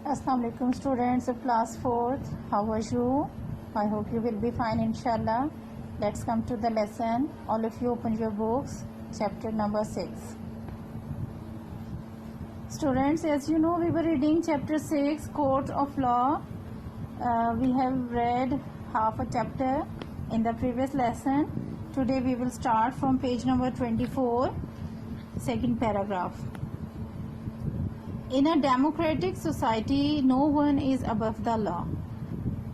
Assalamu alaikum students of class 4th. How are you? I hope you will be fine inshallah. Let's come to the lesson. All of you open your books. Chapter number 6. Students, as you know, we were reading chapter 6, Court of Law. We have read half a chapter in the previous lesson. Today we will start from page number 24, second paragraph. In a democratic society, no one is above the law.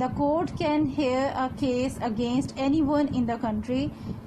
The court can hear a case against anyone in the country.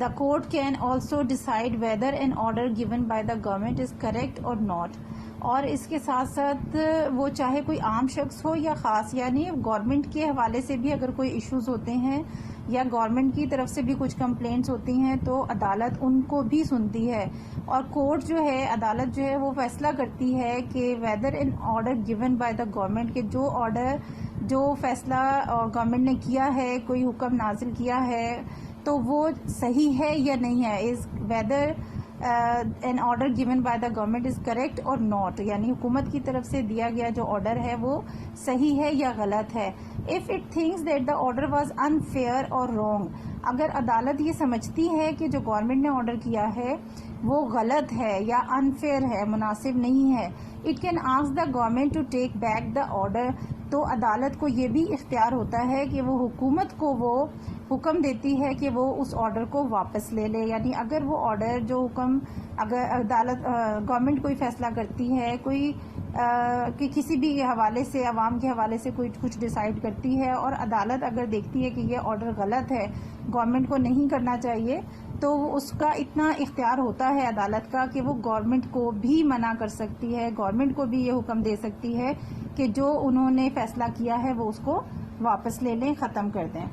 the court can also decide whether an order given by the government is correct or not. اور اس کے ساتھ ساتھ وہ چاہے کوئی عام شخص ہو یا خاص، یعنی گورنمنٹ کے حوالے سے بھی اگر کوئی ایشوز ہوتے ہیں یا گورنمنٹ کی طرف سے بھی کچھ کمپلینٹس ہوتی ہیں تو عدالت ان کو بھی سنتی ہے. اور کورٹ جو ہے، عدالت جو ہے وہ فیصلہ کرتی ہے کہ weather in order given by the government, کہ جو آرڈر، جو فیصلہ گورنمنٹ نے کیا ہے، کوئی حکم نازل کیا ہے، تو وہ صحیح ہے یا نہیں ہے. Is whether an order given by the government is correct or not، یعنی حکومت کی طرف سے دیا گیا جو آرڈر ہے وہ صحیح ہے یا غلط ہے. if it thinks that the order was unfair or wrong، اگر عدالت یہ سمجھتی ہے کہ جو گورنمنٹ نے آرڈر کیا ہے وہ غلط ہے یا unfair ہے، مناسب نہیں ہے، it can ask the government to take back the order، تو عدالت کو یہ بھی اختیار ہوتا ہے کہ وہ حکومت کو وہ حکم دیتی ہے کہ وہ اس آرڈر کو واپس لے لے. یعنی اگر وہ آرڈر، جو حکم، اگر عدالت گورنمنٹ کوئی فیصلہ کرتی ہے، کوئی کہ کسی بھی حوالے سے، عوام کے حوالے سے کوئی کچھ ڈیسائیڈ کرتی ہے، اور عدالت اگر دیکھتی ہے کہ یہ آرڈر غلط ہے، گورنمنٹ کو نہیں کرنا چاہیے، تو اس کا اتنا اختیار ہوتا ہے عدالت کا کہ وہ گورنمنٹ کو بھی منع کر سکتی ہے، گورنمنٹ کو بھی یہ حکم دے سکتی ہے کہ جو انہوں نے فیصلہ کیا ہے وہ اس کو واپس لے لیں، ختم کر دیں.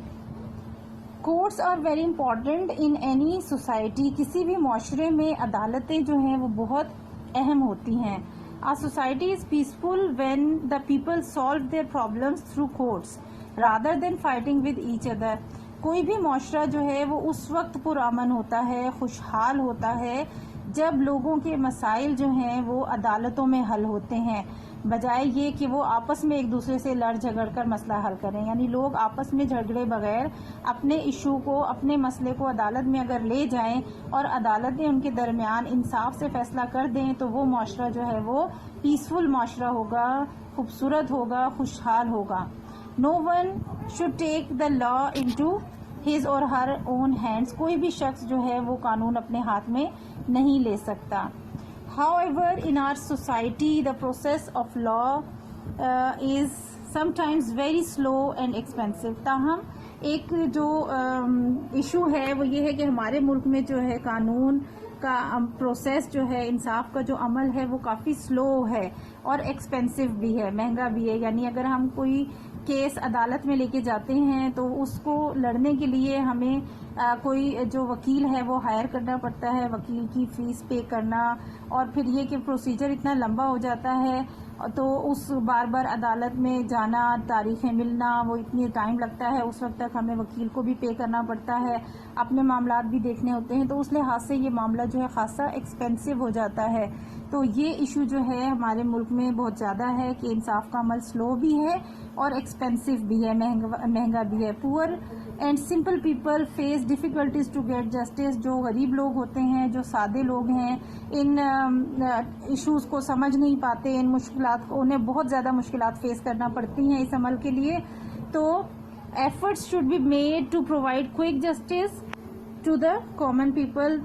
Courts are very important in any society, کسی بھی معاشرے میں عدالتیں جو ہیں وہ بہت اہم ہوتی ہیں. A society is peaceful when the people solve their problems through courts rather than fighting with each other. کوئی بھی معاشرہ جو ہے وہ اس وقت پرامن ہوتا ہے، خوشحال ہوتا ہے جب لوگوں کے مسائل جو ہیں وہ عدالتوں میں حل ہوتے ہیں، بجائے یہ کہ وہ آپس میں ایک دوسرے سے لڑ جھگڑ کر مسئلہ حل کریں. یعنی لوگ آپس میں جھگڑے بغیر اپنے ایشو کو، اپنے مسئلے کو عدالت میں اگر لے جائیں اور عدالتیں ان کے درمیان انصاف سے فیصلہ کر دیں تو وہ معاشرہ جو ہے وہ پیسفل معاشرہ ہوگا، خوبصورت ہوگا، خوشحال ہوگا. No one should take the law into his or her own hands، کوئی بھی شخص جو ہے وہ قانون اپنے ہاتھ میں نہیں لے سکتا. However, in our society, the process of law is sometimes very slow and expensive. تاہم ایک جو ایشو ہے وہ یہ ہے کہ ہمارے ملک میں جو ہے قانون کا پروسیس جو ہے، انصاف کا جو عمل ہے وہ کافی سلو ہے اور ایکسپینسو بھی ہے، مہنگا بھی ہے. یعنی اگر ہم کوئی کیس عدالت میں لے کے جاتے ہیں تو اس کو لڑنے کے لیے ہمیں کوئی جو وکیل ہے وہ ہائر کرنا پڑتا ہے، وکیل کی فیس پے کرنا، اور پھر یہ کہ پروسیجر اتنا لمبا ہو جاتا ہے تو اس بار بار عدالت میں جانا، تاریخیں ملنا، وہ اتنی ٹائم لگتا ہے، اس وقت تک ہمیں وکیل کو بھی پے کرنا پڑتا ہے، اپنے معاملات بھی دیکھنے ہوتے ہیں، تو اس لحاظ سے یہ معاملہ جو ہے خاصا ایکسپینسو ہو جاتا ہے. تو یہ ایشو جو ہے ہمارے ملک میں بہت زیادہ ہے کہ انصاف کا عمل سلو بھی ہے اور ایکسپینسو بھی ہے، مہنگا بھی ہے. Poor and simple people face difficulties to get justice, جو غریب لوگ ہوتے ہیں، جو سادے لوگ ہیں، ان ایشوز کو سمجھ نہیں پاتے، ان مشکلات کو، انہیں بہت زیادہ مشکلات فیس کرنا پڑتی ہیں اس عمل کے لیے. تو efforts should be made to provide quick justice to the common people.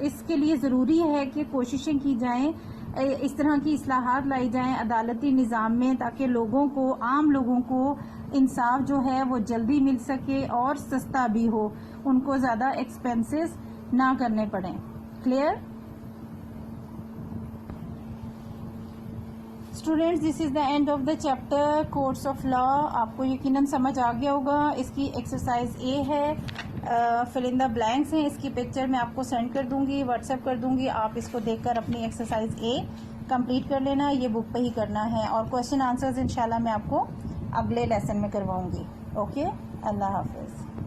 اس کے لیے ضروری ہے کہ کوششیں کی جائیں، اس طرح کی اصلاحات لائی جائیں عدالتی نظام میں تاکہ لوگوں کو، عام لوگوں کو انصاف جو ہے وہ جلدی مل سکے اور سستا بھی ہو، ان کو زیادہ ایکسپینسز نہ کرنے پڑیں. Clear? Students this is the and of the chapter courts of law. آپ کو یقیناً سمجھ آ گیا ہوگا. اس کی ایکسرسائز اے ہے, فل ان دا بلینکس ہیں. اس کی پکچر میں آپ کو سینڈ کر دوں گی, واٹس ایپ کر دوں گی. آپ اس کو دیکھ کر اپنی ایکسرسائز اے کمپلیٹ کر لینا. یہ بک پہ ہی کرنا ہے, اور کوشچن آنسرز انشاءاللہ میں آپ کو اگلے لیسن میں کرواؤں گی. اوکے, اللہ حافظ.